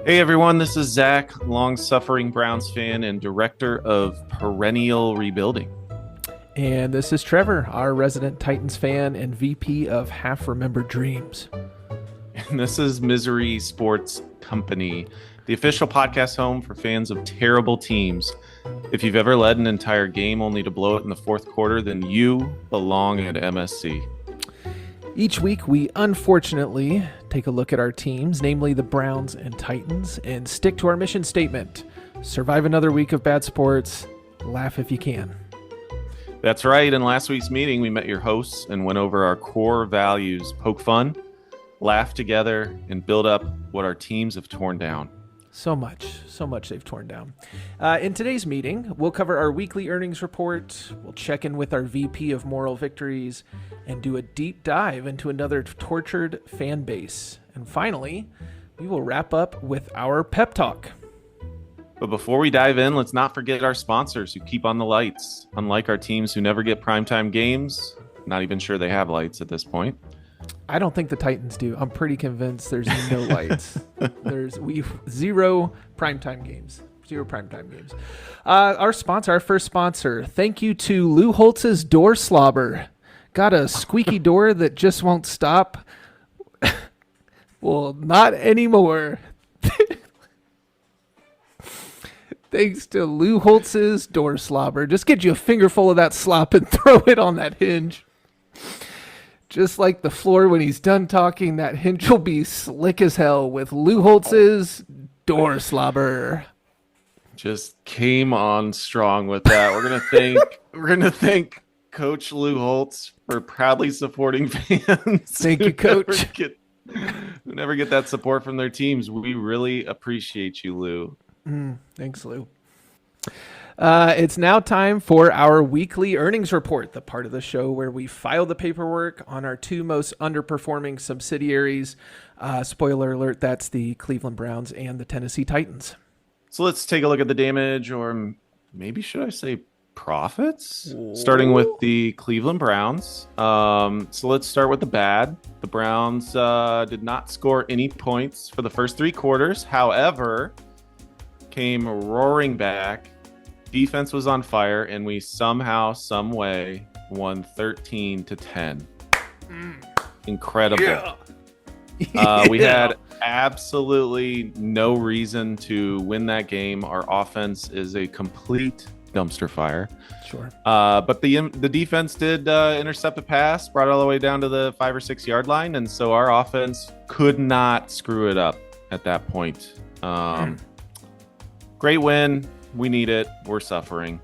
Hey everyone, this is Zack, long-suffering Browns fan and director of Perennial Rebuilding. And this is Trevor, our resident Titans fan and VP of Half Remembered Dreams. And this is Misery Sports Company, the official podcast home for fans of terrible teams. If you've ever led an entire game only to blow it in the fourth quarter, then you belong at MSC. Each week, we unfortunately take a look at our teams, namely the Browns and Titans, and stick to our mission statement: survive another week of bad sports, laugh if you can. That's right. In last week's meeting, we met your hosts and went over our core values: poke fun, laugh together, and build up what our teams have torn down. So much they've torn down. In today's meeting, we'll cover our weekly earnings report, we'll check in with our VP of Moral Victories, and do a deep dive into another tortured fan base. And finally, we will wrap up with our pep talk. But before we dive in, let's not forget our sponsors who keep on the lights. Unlike our teams who never get primetime games, not even sure they have lights at this point. I don't think the Titans do. I'm pretty convinced there's no lights. Zero primetime games. Our first sponsor. Thank you to Lou Holtz's Door Slobber. Got a squeaky door that just won't stop? Well, not anymore. Thanks to Lou Holtz's Door Slobber. Just get you a fingerful of that slop and throw it on that hinge. Just like the floor when he's done talking, that hinge will be slick as hell with Lou Holtz's Door Slobber. Just came on strong with that. We're gonna thank Coach Lou Holtz for proudly supporting fans. Thank you, Coach. Who never get that support from their teams. We really appreciate you, Lou. Thanks, Lou. It's now time for our weekly earnings report, the part of the show where we file the paperwork on our two most underperforming subsidiaries. Spoiler alert, that's the Cleveland Browns and the Tennessee Titans. So let's take a look at the damage, or maybe should I say profits? Starting with the Cleveland Browns. So let's start with the bad. The Browns did not score any points for the first three quarters. However, came roaring back. Defense was on fire, and we somehow, some way, won 13-10. Incredible. Yeah. We had absolutely no reason to win that game. Our offense is a complete dumpster fire. Sure. But the defense did intercept a pass, brought it all the way down to the 5 or 6 yard line, and so our offense could not screw it up at that point. Great win. We need it. We're suffering.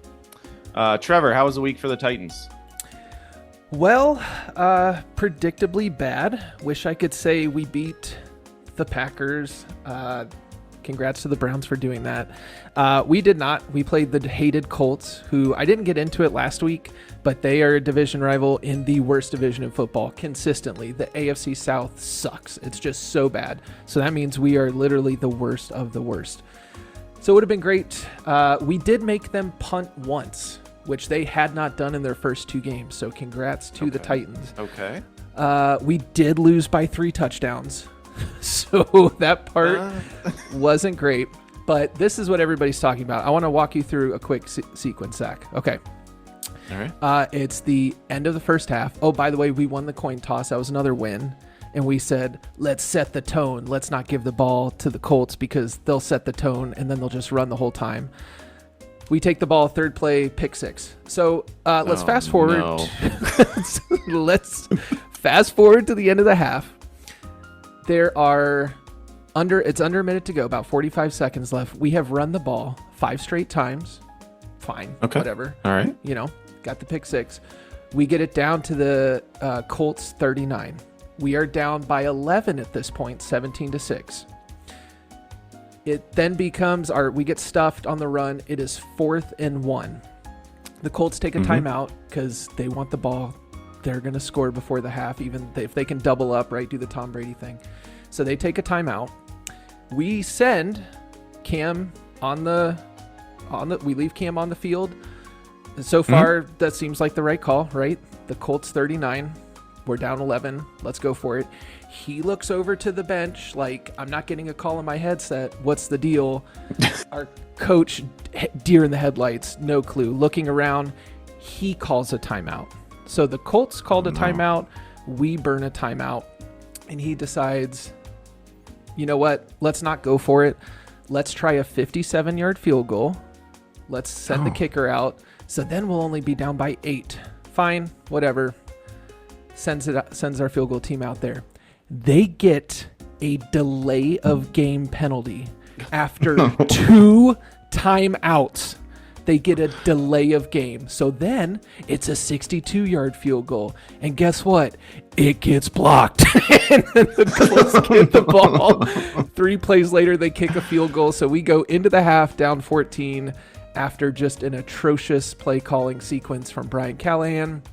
Trevor, how was the week for the Titans? Well, predictably bad. Wish I could say we beat the Packers. Congrats to the Browns for doing that. We did not. We played the hated Colts, who I didn't get into it last week, but they are a division rival in the worst division in football consistently. The AFC South sucks. It's just so bad. So that means we are literally the worst of the worst. So it would have been great. We did make them punt once, which they had not done in their first two games. So congrats to the Titans. Okay. We did lose by 3 touchdowns. So that part wasn't great. But this is what everybody's talking about. I want to walk you through a quick sequence, Zach. Okay. All right. It's the end of the first half. Oh, by the way, we won the coin toss. That was another win. And we said, let's set the tone. Let's not give the ball to the Colts because they'll set the tone and then they'll just run the whole time. We take the ball, third play, pick 6. So let's fast forward. No. Let's fast forward to the end of the half. There are it's under a minute to go, about 45 seconds left. We have run the ball 5 straight times. Fine. Okay. Whatever. All right. Got the pick 6. We get it down to the Colts 39. We are down by 11 at this point, 17-6. It then becomes we get stuffed on the run. It is 4th and 1. The Colts take a timeout because they want the ball. They're going to score before the half, even if they can double up, right? Do the Tom Brady thing. So they take a timeout. We send Cam we leave Cam on the field. So far, that seems like the right call, right? The Colts 39. We're down 11. Let's go for it. He looks over to the bench like, I'm not getting a call on my headset. What's the deal? Our coach, deer in the headlights, no clue. Looking around, he calls a timeout. So the Colts called a timeout. We burn a timeout. And he decides, you know what? Let's not go for it. Let's try a 57-yard field goal. Let's send the kicker out. So then we'll only be down by 8. Fine, whatever. Sends our field goal team out there. They get a delay of game penalty after 2 timeouts. They get a delay of game. So then it's a 62-yard field goal. And guess what? It gets blocked. And then the Colts get the ball. 3 plays later, they kick a field goal. So we go into the half down 14 after just an atrocious play calling sequence from Brian Callahan.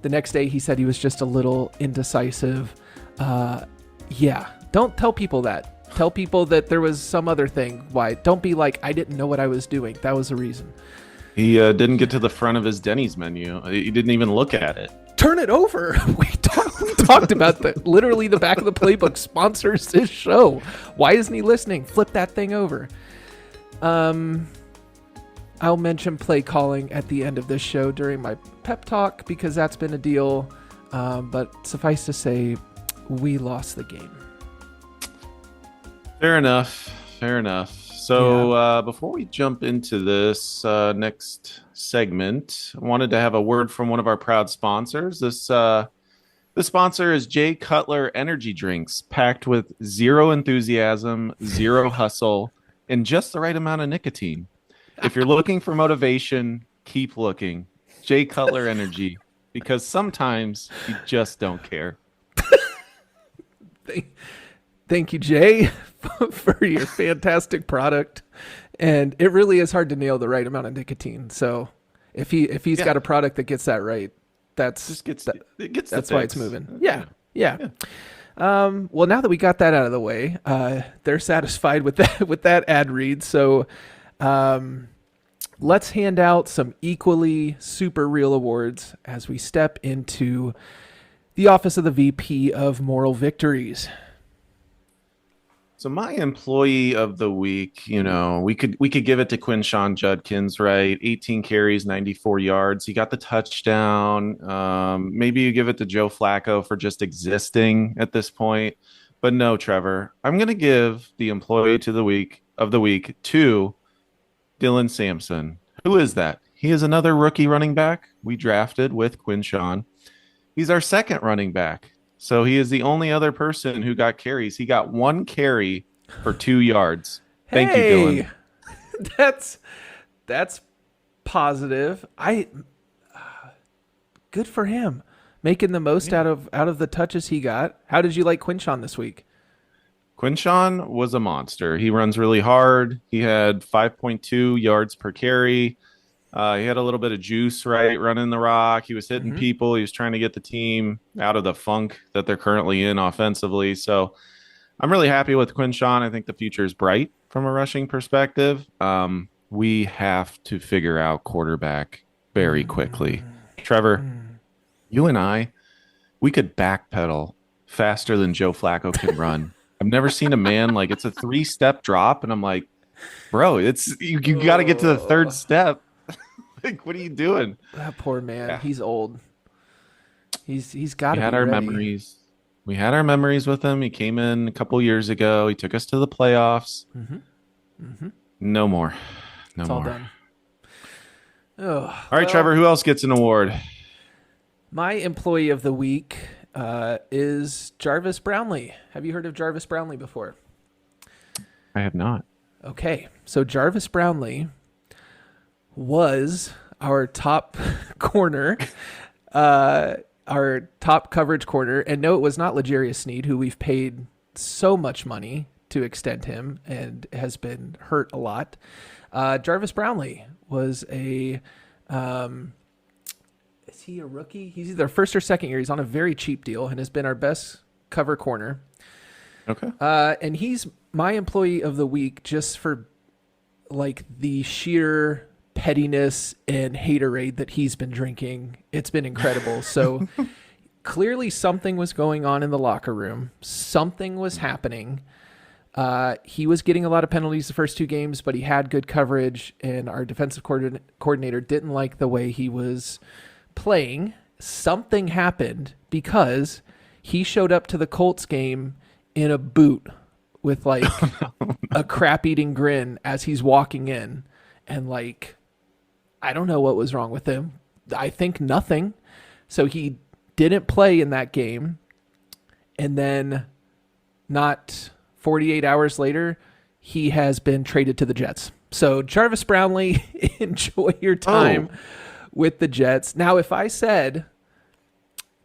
The next day, he said he was just a little indecisive. Yeah, don't tell people that. Tell people that there was some other thing. Why? Don't be like, I didn't know what I was doing. That was the reason. He didn't get to the front of his Denny's menu. He didn't even look at it. Turn it over. We talked about that. Literally, the back of the playbook sponsors this show. Why isn't he listening? Flip that thing over. I'll mention play calling at the end of this show during my pep talk because that's been a deal. But suffice to say, we lost the game. Fair enough. So before we jump into this next segment, I wanted to have a word from one of our proud sponsors. This sponsor is Jay Cutler Energy Drinks, packed with zero enthusiasm, zero hustle, and just the right amount of nicotine. If you're looking for motivation, keep looking. Jay Cutler Energy, because sometimes you just don't care. Thank you, Jay, for your fantastic product. And it really is hard to nail the right amount of nicotine. So if he's got a product that gets that right, that's why it's moving. Yeah. Well, now that we got that out of the way, they're satisfied with that ad read. So let's hand out some equally super real awards as we step into the office of the VP of Moral Victories. So my employee of the week, we could give it to Quinshawn Judkins, right? 18 carries, 94 yards. He got the touchdown. Maybe you give it to Joe Flacco for just existing at this point. But no, Trevor, I'm going to give the employee of the week to Dylan Sampson. Who is that? He is another rookie running back we drafted with Quinshawn. He's our second running back. So he is the only other person who got carries. He got 1 carry for 2 yards. Thank you, Dylan. That's positive. Good for him, making the most out of the touches he got. How did you like Quinshawn this week? Quinshawn was a monster. He runs really hard. He had 5.2 yards per carry. He had a little bit of juice, right, running the rock. He was hitting people. He was trying to get the team out of the funk that they're currently in offensively. So I'm really happy with Quinshawn. I think the future is bright from a rushing perspective. We have to figure out quarterback very quickly. Trevor, you and I, we could backpedal faster than Joe Flacco can run. I've never seen a man it's a 3-step drop, and I'm like, bro, you got to get to the 3rd step. What are you doing? That poor man. Yeah. He's old. He's got to be had our ready. memories. We had our memories with him. He came in a couple years ago. He took us to the playoffs. No more. It's all done. All right, Trevor, who else gets an award? My employee of the week is Jarvis Brownlee. Have you heard of Jarvis Brownlee before? I have not. Okay. So Jarvis Brownlee was our top corner, our top coverage corner. And no, it was not L'Jarius Sneed, who we've paid so much money to extend him and has been hurt a lot. Jarvis Brownlee was is he a rookie? He's either first or second year. He's on a very cheap deal and has been our best cover corner. Okay. And he's my employee of the week just for the sheer pettiness and haterade that he's been drinking. It's been incredible. So clearly something was going on in the locker room. Something was happening. He was getting a lot of penalties the first 2 games, but he had good coverage, and our defensive coordinator didn't like the way he was playing. Something happened because he showed up to the Colts game in a boot with like a crap-eating grin as he's walking in, and like, I don't know what was wrong with him. I think nothing. So he didn't play in that game, and then not 48 hours later, he has been traded to the Jets. So Jarvis Brownlee, enjoy your time with the Jets. Now, if I said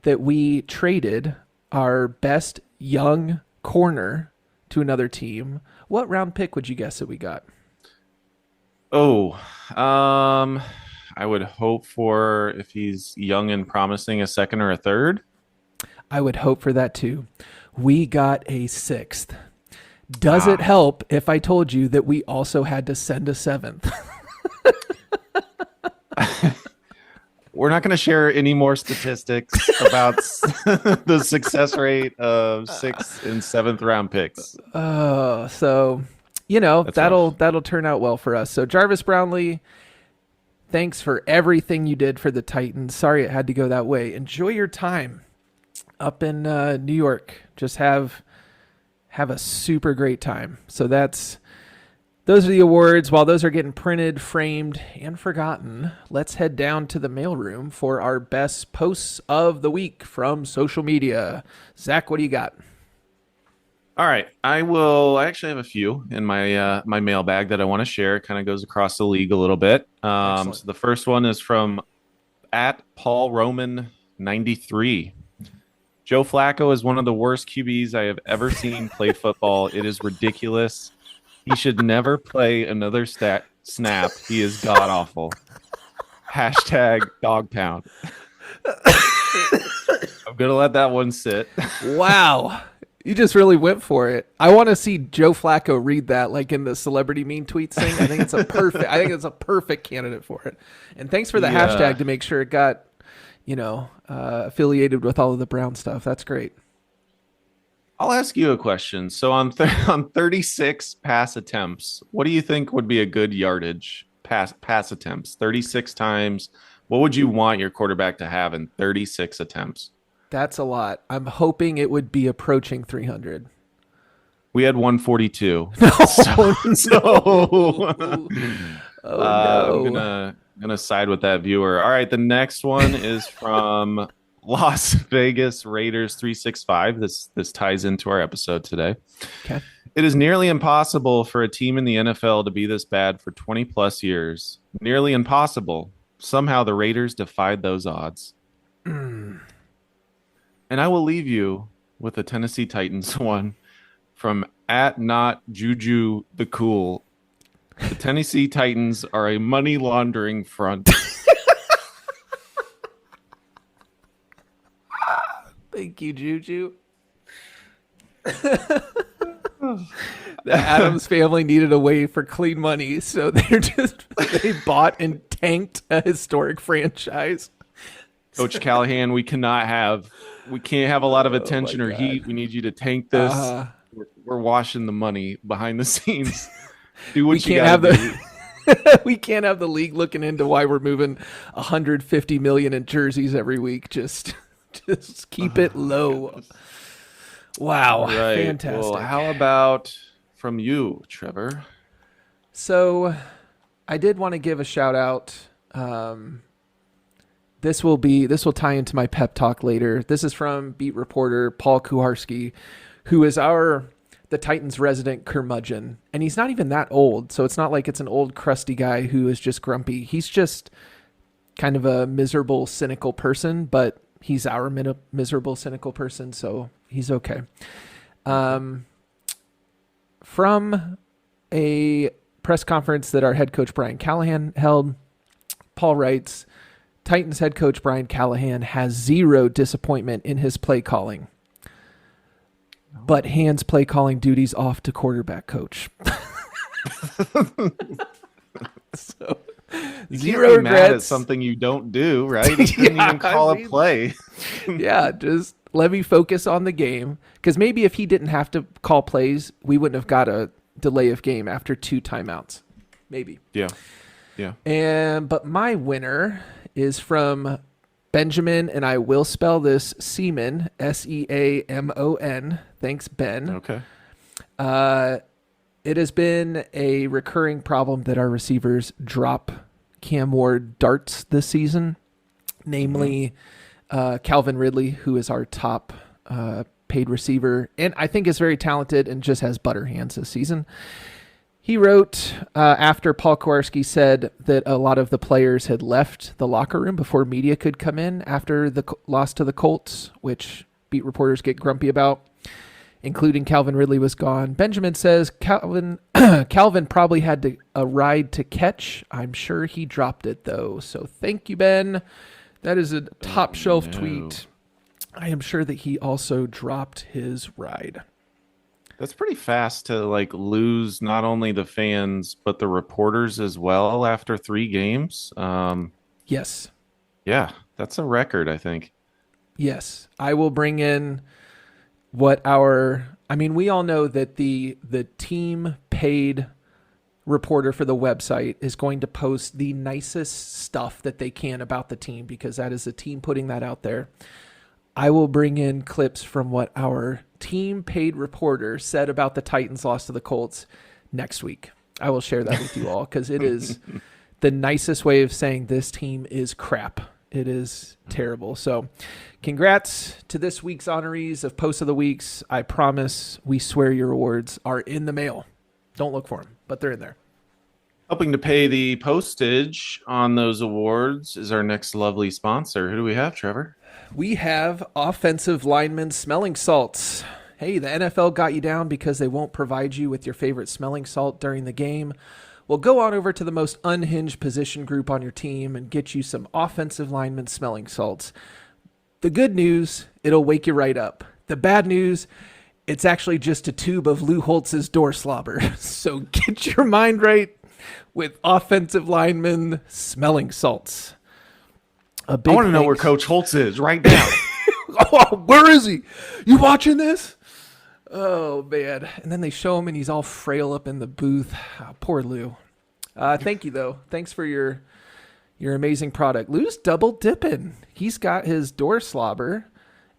that we traded our best young corner to another team, what round pick would you guess that we got? I would hope for, if he's young and promising, a second or a third. I would hope for that too. We got a 6th. Does it help if I told you that we also had to send a 7th? We're not going to share any more statistics about the success rate of 6th and 7th round picks. So, that'll turn out well for us. So Jarvis Brownlee, thanks for everything you did for the Titans. Sorry it had to go that way. Enjoy your time up in New York. Just have a super great time. So those are the awards. While those are getting printed, framed, and forgotten, let's head down to the mailroom for our best posts of the week from social media. Zach, what do you got? All right. I actually have a few in my my mailbag that I want to share. It kind of goes across the league a little bit. So the first one is from @PaulRoman93. Joe Flacco is one of the worst QBs I have ever seen play football. It is ridiculous. He should never play another snap. He is god-awful. #dog pound. I'm going to let that one sit. Wow. You just really went for it. I want to see Joe Flacco read that like in the celebrity mean tweets thing. I think it's a perfect candidate for it. And thanks for the hashtag to make sure it got, affiliated with all of the Brown stuff. That's great. I'll ask you a question. So on 36 pass attempts, what do you think would be a good yardage pass attempts? 36 times. What would you want your quarterback to have in 36 attempts? That's a lot. I'm hoping it would be approaching 300. We had 142. I'm gonna side with that viewer. All right, the next one is from Las Vegas Raiders 365. This ties into our episode today. Okay. It is nearly impossible for a team in the NFL to be this bad for 20 plus years. Nearly impossible. Somehow the Raiders defied those odds. And I will leave you with a Tennessee Titans one from @NotJuju the Cool. The Tennessee Titans are a money laundering front. Thank you, Juju. The Adams family needed a way for clean money, so they bought and tanked a historic franchise. Coach Callahan, we can't have a lot of attention or heat. We need you to tank this. We're washing the money behind the scenes. Do what you gotta do. We can't have the league looking into why we're moving 150 million in jerseys every week. Just keep it low. Wow. Right. Fantastic. Well, how about from you, Trevor? So I did want to give a shout out. This will tie into my pep talk later. This is from beat reporter Paul Kuharski, who is the Titans resident curmudgeon. And he's not even that old. So it's not like it's an old crusty guy who is just grumpy. He's just kind of a miserable, cynical person, but he's our miserable, cynical person, so he's okay. From a press conference that our head coach Brian Callahan held, Paul writes, Titans head coach Brian Callahan has zero disappointment in his play calling, but hands play calling duties off to quarterback coach. So You Zero can't be mad at regrets. something you don't do, right? It didn't Yeah, even call I a mean- play. Yeah, just let me focus on the game. Because maybe if he didn't have to call plays, we wouldn't have got a delay of game after 2 timeouts. Maybe. Yeah. Yeah. But my winner is from Benjamin, and I will spell this Seaman, Seamon. Thanks, Ben. Okay. It has been a recurring problem that our receivers drop Cam Ward darts this season, namely Calvin Ridley, who is our top paid receiver, and I think is very talented and just has butter hands this season. He wrote after Paul Kowarski said that a lot of the players had left the locker room before media could come in after the loss to the Colts, which beat reporters get grumpy about, including Calvin Ridley was gone. Benjamin says Calvin probably had a ride to catch. I'm sure he dropped it, though. So thank you, Ben. That is a top shelf tweet. I am sure that he also dropped his ride. That's pretty fast to like lose not only the fans but the reporters as well after 3 games. Yes. Yeah, that's a record, I think. Yes. I will bring in we all know that the team paid reporter for the website is going to post the nicest stuff that they can about the team because that is the team putting that out there. I will bring in clips from what our team paid reporter said about the Titans' loss to the Colts next week. I will share that with you all because it is the nicest way of saying this team is crap. It is terrible. So congrats to this week's honorees of Post of the Weeks. I promise we swear your awards are in the mail. Don't look for them, but they're in there. Helping to pay the postage on those awards is our next lovely sponsor. Who do we have, Trevor? We have offensive lineman smelling salts. Hey, the NFL got you down because they won't provide you with your favorite smelling salt during the game. Well, go on over to the most unhinged position group on your team and get you some offensive lineman smelling salts. The good news, it'll wake you right up. The bad news, it's actually just a tube of Lou Holtz's door slobber. So get your mind right with offensive lineman smelling salts. I want to know where Coach Holtz is right now. Oh, where is he? You watching this? Oh, man. And then they show him and he's all frail up in the booth. Oh, poor Lou. Thank you, though. Thanks for your amazing product. Lou's double dipping. He's got his door slobber,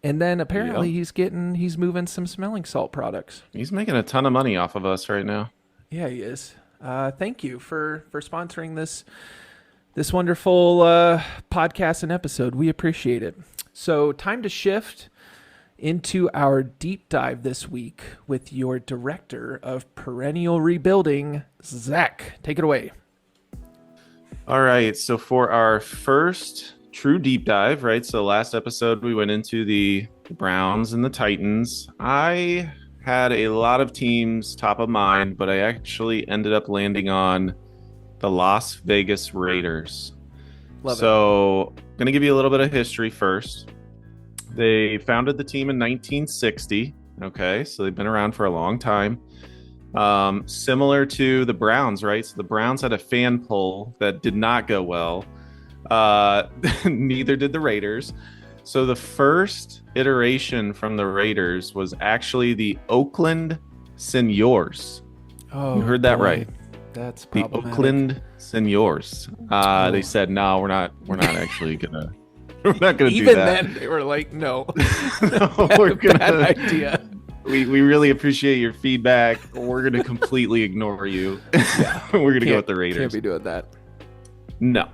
and then apparently he's moving some smelling salt products. He's making a ton of money off of us right now. Yeah, he is. Thank you for sponsoring this wonderful podcast and episode. We appreciate it. So time to shift into our deep dive this week with your director of perennial rebuilding, Zack. Take it away. All right. So for our first true deep dive, right? So last episode we went into the Browns and the Titans. I had a lot of teams top of mind, but I actually ended up landing on the Las Vegas Raiders. So I'm going to give you a little bit of history first. They founded the team in 1960. Okay, so they've been around for a long time. Similar to the Browns, right? So the Browns had a fan poll that did not go well. Neither did the Raiders. So the first iteration from the Raiders was actually the Oakland Seniors. Oh, you heard that boy. Right. That's the Oakland Seniors. They said, no, we're not actually gonna. We're not gonna do that. Even then, they were like, no, no, we're gonna. Bad idea. We really appreciate your feedback. We're gonna completely ignore you. Yeah. We're gonna go with the Raiders. Can't be doing that. No.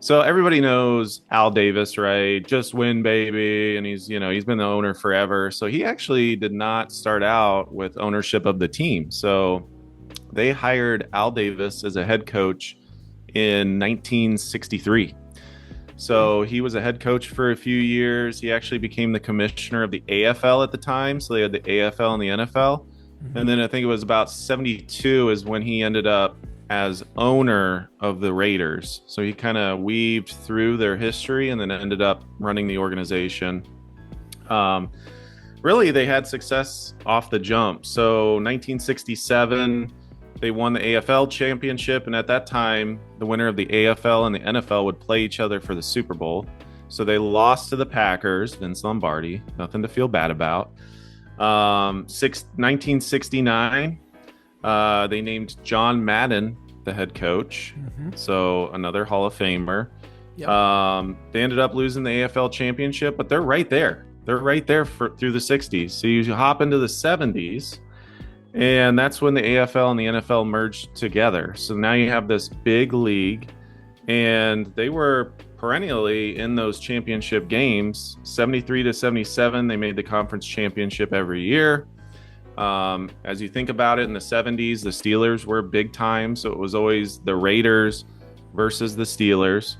So everybody knows Al Davis, right? Just win, baby. And he's been the owner forever. So he actually did not start out with ownership of the team. So they hired Al Davis as a head coach in 1963. So he was a head coach for a few years. He actually became the commissioner of the AFL at the time. So they had the AFL and the NFL. Mm-hmm. And then I think it was about 72 is when he ended up as owner of the Raiders. So he kind of weaved through their history and then ended up running the organization. Really, they had success off the jump. So 1967, They won the AFL championship, and at that time, the winner of the AFL and the NFL would play each other for the Super Bowl. So they lost to the Packers, Vince Lombardi, nothing to feel bad about. 1969, they named John Madden the head coach. So another Hall of Famer. Yep. They ended up losing the AFL championship, but they're right there. They're right there through the 60s. So you hop into the 70s, and that's when the AFL and the NFL merged together. So now you have this big league, and they were perennially in those championship games. 73 to 77, they made the conference championship every year. As you think about it, in the 70s, the Steelers were big time. So it was always the Raiders versus the Steelers.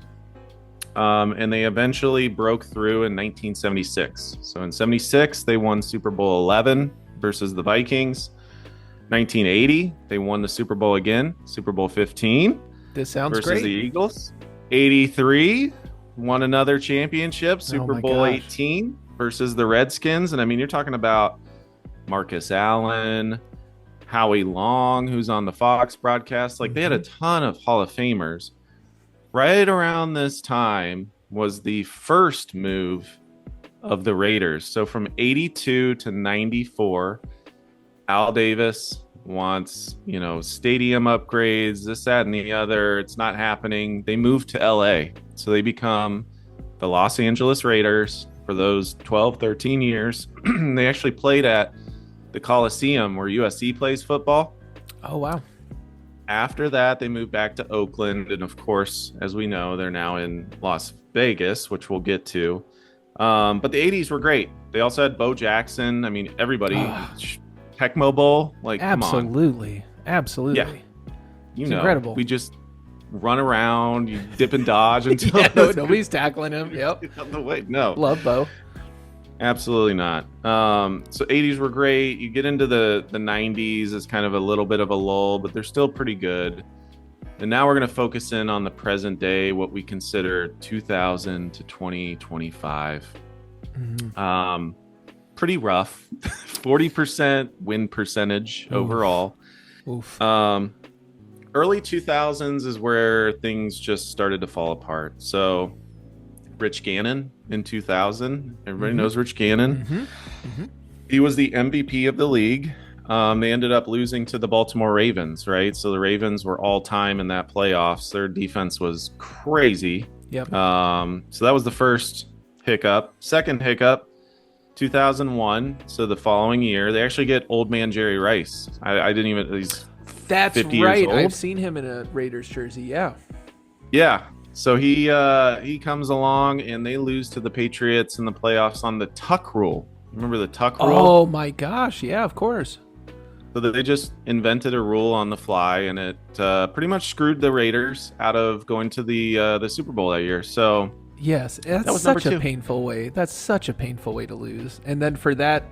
And they eventually broke through in 1976. So in 76, they won Super Bowl 11 versus the Vikings. 1980, they won the Super Bowl again, Super Bowl 15. This sounds versus great. The Eagles. 83, won another championship, Super Bowl 18 versus the Redskins. And I mean, you're talking about Marcus Allen, Howie Long, who's on the Fox broadcast. Like, they had a ton of Hall of Famers. Right around this time was the first move of the Raiders. So from 82 to 94, Al Davis wants, stadium upgrades, this, that, and the other. It's not happening. They move to LA. So they become the Los Angeles Raiders for those 12, 13 years. They actually played at the Coliseum where USC plays football. Oh, wow. After that, they moved back to Oakland. And of course, as we know, they're now in Las Vegas, which we'll get to. But the 80s were great. They also had Bo Jackson. I mean, everybody. Tecmo Bowl. Like, absolutely. Come on. Absolutely. Yeah. Incredible. We just run around, you dip and dodge until nobody's tackling him. Yep. Out the way. No. Love Bo. Absolutely not. So 80s were great. You get into the 90s, it's kind of a little bit of a lull, but they're still pretty good. And now we're going to focus in on the present day, what we consider 2000 to 2025. Pretty rough. 40% win percentage overall. Oof. Early 2000s is where things just started to fall apart. So Rich Gannon in 2000. Everybody knows Rich Gannon. He was the MVP of the league. They ended up losing to the Baltimore Ravens, right? So the Ravens were all time in that playoffs. Their defense was crazy. Yep. So that was the first hiccup. Second hiccup, 2001. So the following year, they actually get old man Jerry Rice. I didn't even. He's That's 50 right. years old. I've seen him in a Raiders jersey. Yeah. Yeah. So he comes along and they lose to the Patriots in the playoffs on the tuck rule. Remember the tuck rule? Oh my gosh. Yeah, of course. So they just invented a rule on the fly, and it pretty much screwed the Raiders out of going to the Super Bowl that year. So yes, that's such a painful way. That's such a painful way to lose. And then for that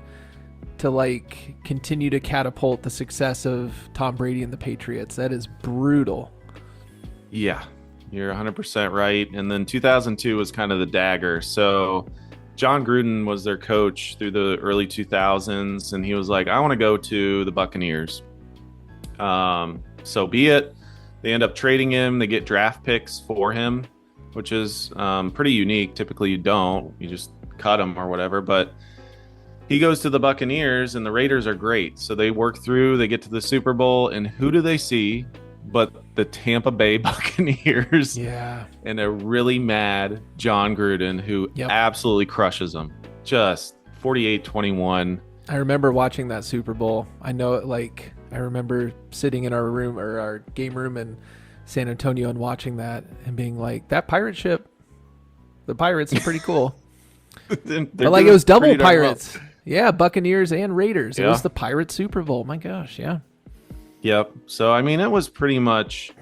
to continue to catapult the success of Tom Brady and the Patriots, that is brutal. Yeah. You're 100% right. And then 2002 was kind of the dagger. So John Gruden was their coach through the early 2000s, and he was like, I want to go to the Buccaneers. So be it. They end up trading him. They get draft picks for him, which is pretty unique. Typically you don't. You just cut him or whatever. But he goes to the Buccaneers, and the Raiders are great. So they work through. They get to the Super Bowl, and who do they see but the Tampa Bay Buccaneers? Yeah. And a really mad John Gruden who absolutely crushes them. Just 48-21. I remember watching that Super Bowl. I know it I remember sitting in our room or our game room in San Antonio and watching that and being like, that pirate ship, the Pirates are pretty cool. But it was double Pirates. Well. Yeah, Buccaneers and Raiders. It was the Pirate Super Bowl. My gosh, yeah. Yep. So, I mean, it was pretty much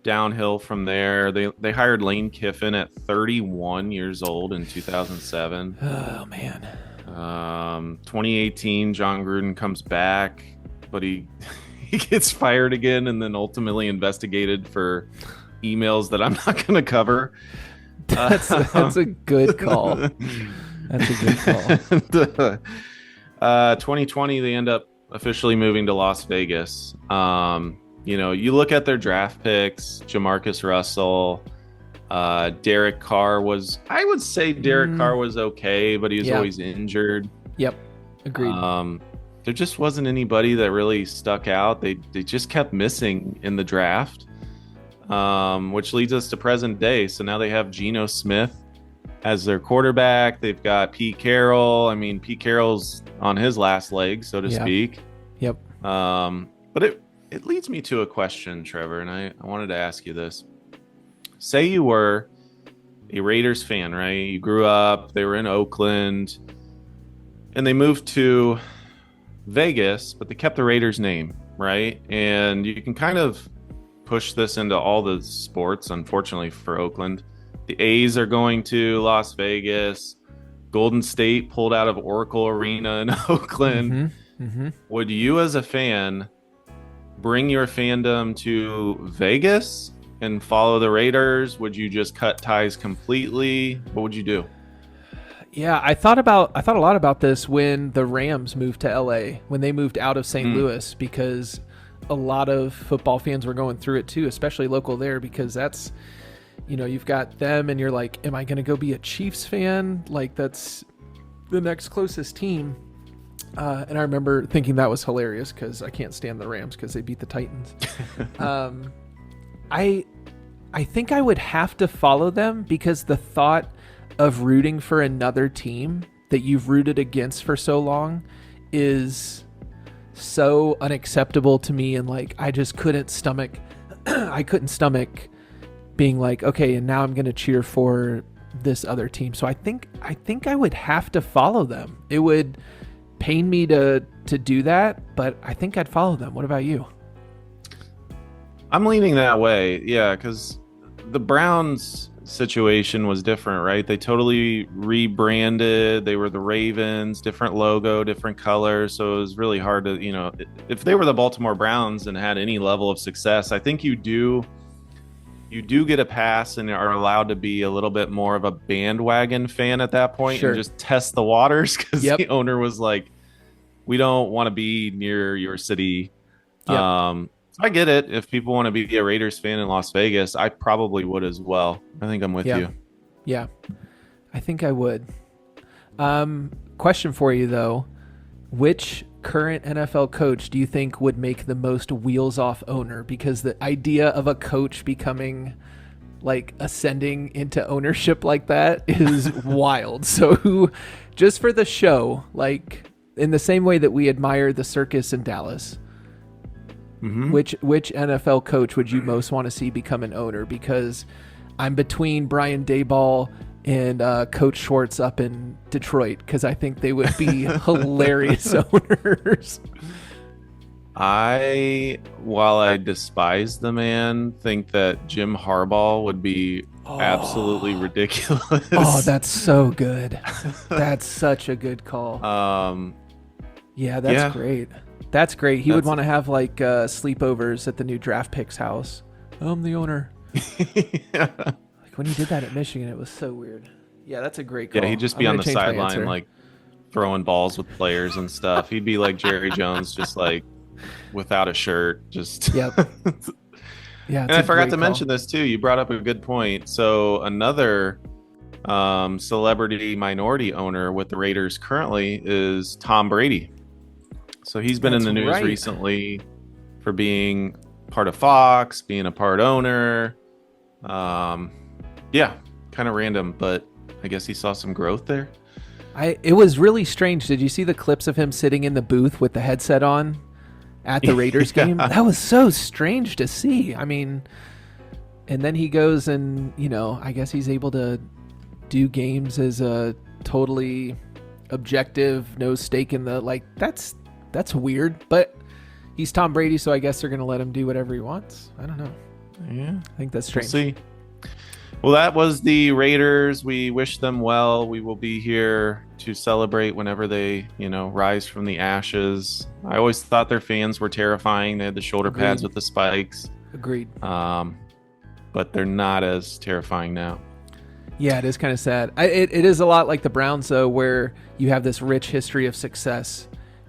downhill from there. They hired Lane Kiffin at 31 years old in 2007. Oh, man. 2018, John Gruden comes back, but he gets fired again and then ultimately investigated for emails that I'm not going to cover. That's a good call. That's a good call. 2020, they end up officially moving to Las Vegas. You look at their draft picks, Jamarcus Russell, Derek Carr I would say Derek Carr was okay, but he was always injured. Yep. Agreed. There just wasn't anybody that really stuck out. They just kept missing in the draft, which leads us to present day. So now they have Geno Smith as their quarterback. They've got Pete Carroll. I mean, Pete Carroll's on his last leg, so to speak. Yep. But it leads me to a question, Trevor, and I wanted to ask you this. Say you were a Raiders fan, right? You grew up, they were in Oakland, and they moved to Vegas, but they kept the Raiders name, right? And you can kind of push this into all the sports, unfortunately, for Oakland. The A's are going to Las Vegas. Golden State pulled out of Oracle Arena in Oakland. Would you, as a fan, bring your fandom to Vegas and follow the Raiders? Would you just cut ties completely? What would you do? Yeah, I thought a lot about this when the Rams moved to LA, when they moved out of St. Louis, because a lot of football fans were going through it too, especially local there, because that's, you've got them and you're like, am I going to go be a Chiefs fan? Like, that's the next closest team. And I remember thinking that was hilarious because I can't stand the Rams because they beat the Titans. I think I would have to follow them because the thought of rooting for another team that you've rooted against for so long is so unacceptable to me. And like, I just couldn't stomach, being like, okay, and now I'm going to cheer for this other team. So I think I would have to follow them. It would pain me to do that, but I think I'd follow them. What about you? I'm leaning that way. Yeah, because the Browns situation was different, right? They totally rebranded. They were the Ravens, different logo, different colors. So it was really hard to, if they were the Baltimore Browns and had any level of success, I think you do get a pass and are allowed to be a little bit more of a bandwagon fan at that point. Sure. And just test the waters because the owner was like, we don't want to be near your city. Yep. I get it. If people want to be a Raiders fan in Las Vegas, I probably would as well. I think I'm with you. Yeah, I think I would. Question for you, though. Which current NFL coach do you think would make the most wheels-off owner? Because the idea of a coach becoming, like, ascending into ownership like that is wild. So who, just for the show, like, in the same way that we admire the circus in Dallas, which NFL coach would you most want to see become an owner? Because I'm between Brian Daboll and Coach Schwartz up in Detroit, because I think they would be hilarious owners. While I despise the man, think that Jim Harbaugh would be absolutely ridiculous. Oh, that's so good. That's such a good call. That's great. That's great. He would want to have like sleepovers at the new draft picks house. I'm the owner. Yeah. Like when he did that at Michigan, it was so weird. Yeah, that's a great call. Yeah, he'd just be on the sideline, like throwing balls with players and stuff. He'd be like Jerry Jones, just like without a shirt. Just Yep. Yeah. And I forgot to mention this too. You brought up a good point. So another celebrity minority owner with the Raiders currently is Tom Brady. So he's been in the news recently for being part of Fox, being a part owner. Kind of random, but I guess he saw some growth there. It was really strange. Did you see the clips of him sitting in the booth with the headset on at the Raiders game? That was so strange to see. I mean, and then he goes and, I guess he's able to do games as a totally objective, no stake in the, like, that's weird, but he's Tom Brady, so I guess they're going to let him do whatever he wants. I don't know. Yeah. I think that's strange. We'll see. Well, that was the Raiders. We wish them well. We will be here to celebrate whenever they, rise from the ashes. I always thought their fans were terrifying. They had the shoulder pads with the spikes. Agreed. But they're not as terrifying now. Yeah, it is kind of sad. It is a lot like the Browns, though, where you have this rich history of success.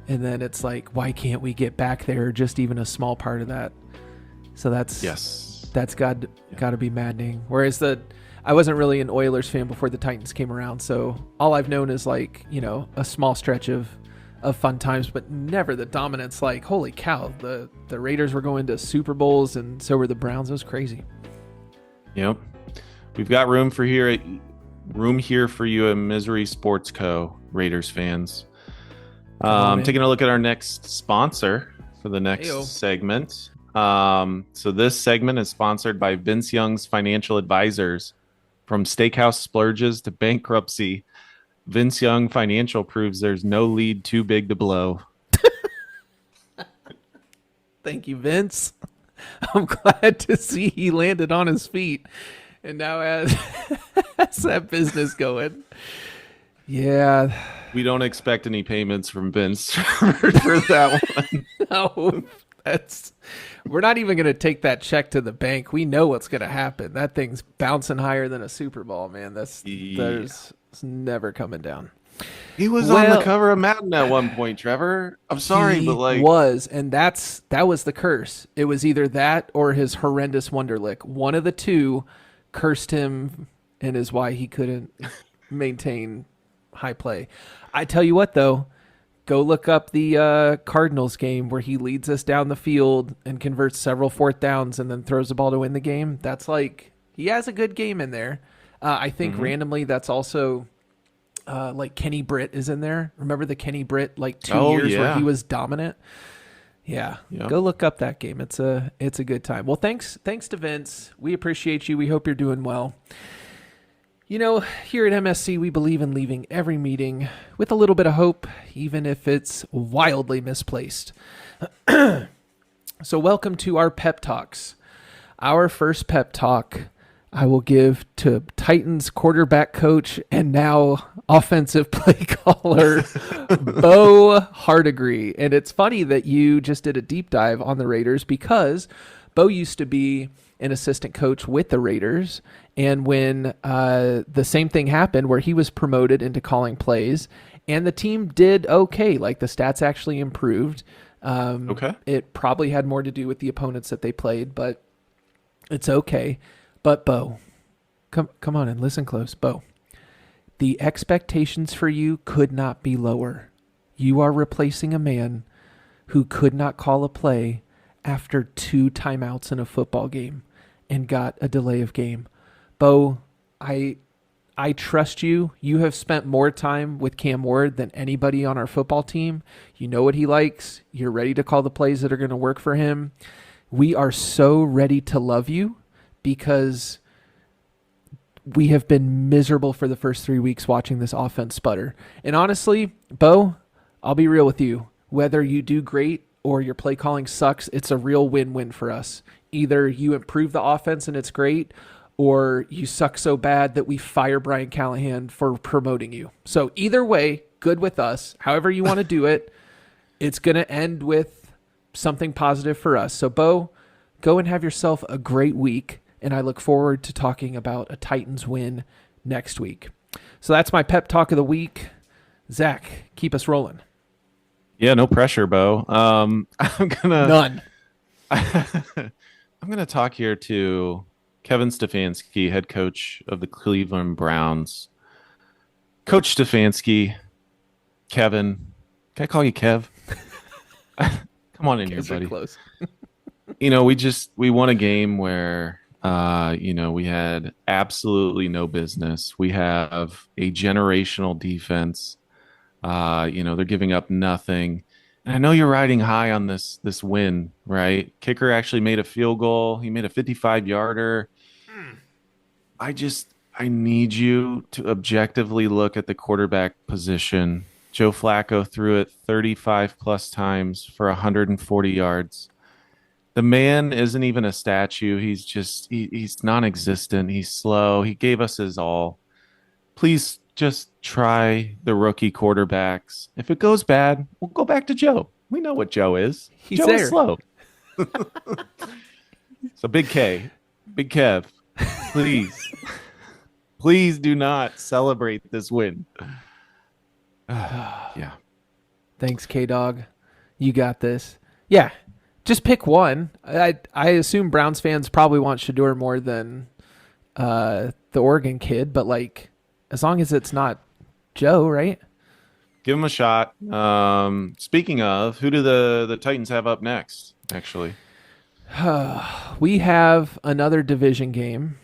And then it's like, why can't we get back there, just even a small part of that? So that's Yes. got to be maddening. Whereas I wasn't really an Oilers fan before the Titans came around, so all I've known is like, a small stretch of fun times, but never the dominance. Like, holy cow, the Raiders were going to Super Bowls, and so were the Browns. It was crazy. Yep. We've got room here for you at Misery Sports Co. Raiders fans. Taking a look at our next sponsor for the next Heyo. segment. So this segment is sponsored by Vince Young's Financial Advisors. From steakhouse splurges to bankruptcy, Vince Young Financial proves there's no lead too big to blow. Thank you, Vince. I'm glad to see he landed on his feet and now has that business going. Yeah. We don't expect any payments from Vince for that one. No, we're not even going to take that check to the bank. We know what's going to happen. That thing's bouncing higher than a Super Bowl, man. It's never coming down. He was on the cover of Madden at one point, Trevor. I'm sorry, but like and that was the curse. It was either that or his horrendous Wonderlick. One of the two cursed him and is why he couldn't maintain high play. I tell you what, though, go look up the Cardinals game where he leads us down the field and converts several fourth downs and then throws the ball to win the game. That's like, he has a good game in there. I think randomly that's also like Kenny Britt is in there. Remember the Kenny Britt like 2 years where he was dominant? Yeah. Yep. Go look up that game. It's a good time. Well, thanks to Vince. We appreciate you. We hope you're doing well. Here at MSC, we believe in leaving every meeting with a little bit of hope, even if it's wildly misplaced. So welcome to our pep talks. Our first pep talk I will give to Titans quarterback coach and now offensive play caller, Bo Hardigree. And it's funny that you just did a deep dive on the Raiders because Bo used to be an assistant coach with the Raiders. And when the same thing happened where he was promoted into calling plays and the team did okay, like the stats actually improved. Okay. It probably had more to do with the opponents that they played, but it's okay. But Bo, come on and listen close. Bo, the expectations for you could not be lower. You are replacing a man who could not call a play after 2 timeouts in a football game and got a delay of game. Bo, I trust you. You have spent more time with Cam Ward than anybody on our football team. You know what he likes. You're ready to call the plays that are going to work for him. We are so ready to love you because we have been miserable for the first 3 weeks watching this offense sputter. And honestly, Bo, I'll be real with you. Whether you do great or your play calling sucks, it's a real win-win for us. Either you improve the offense and it's great, or you suck so bad that we fire Brian Callahan for promoting you. So either way, good with us. However you want to do it, it's going to end with something positive for us. So Bo, go and have yourself a great week, and I look forward to talking about a Titans win next week. So that's my pep talk of the week. Zach, keep us rolling. Yeah, no pressure, Bo. None. I'm gonna talk here to Kevin Stefanski, head coach of the Cleveland Browns. Coach Stefanski, Kevin, can I call you Kev? Come on in here, buddy. Close. We won a game where we had absolutely no business. We have a generational defense. They're giving up nothing. And I know you're riding high on this win, right? Kicker actually made a field goal. He made a 55-yarder. I need you to objectively look at the quarterback position. Joe Flacco threw it 35 plus times for 140 yards. The man isn't even a statue. He's non-existent. He's slow. He gave us his all. Please just try the rookie quarterbacks. If it goes bad, we'll go back to Joe. We know what Joe is. He's Joe there. is slow. So Big Kev, please do not celebrate this win. Yeah. Thanks, K-Dog. You got this. Yeah. Just pick one. I assume Browns fans probably want Shador more than the Oregon kid, but like as long as it's not Joe, right? Give him a shot. Speaking of, who do the Titans have up next? Actually, We have another division game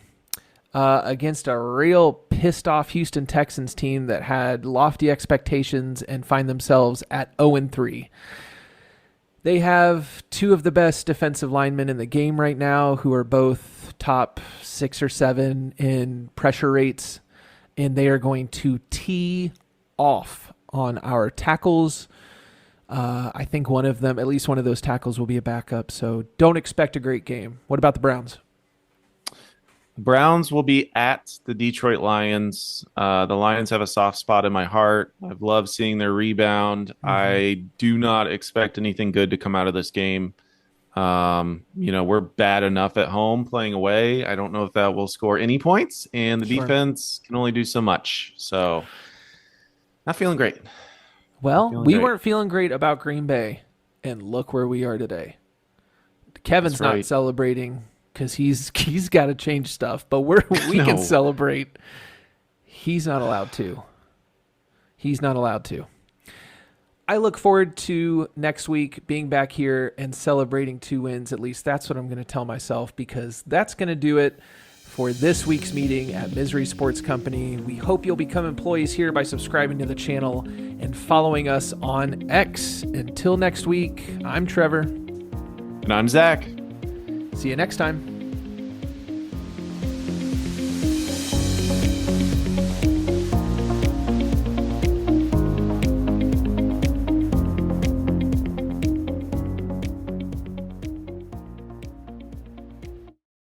against a real pissed off Houston Texans team that had lofty expectations and find themselves at 0-3. They have two of the best defensive linemen in the game right now who are both top 6 or 7 in pressure rates, and they are going to tee off on our tackles. I think one of them, at least one of those tackles, will be a backup, so don't expect a great game. What about the Browns? the Browns will be at the Detroit Lions. The Lions have a soft spot in my heart. I've loved seeing their rebound. I do not expect anything good to come out of this game. We're bad enough at home playing away. I don't know if that will score any points, and the defense can only do so much. So, not feeling great. Well, we weren't feeling great about Green Bay, and look where we are today. Kevin's not celebrating because he's got to change stuff, but we can celebrate. He's not allowed to. He's not allowed to. I look forward to next week being back here and celebrating 2 wins. At least that's what I'm going to tell myself, because that's going to do it for this week's meeting at Misery Sports Company. We hope you'll become employees here by subscribing to the channel and following us on X. Until next week, I'm Trevor. And I'm Zach. See you next time.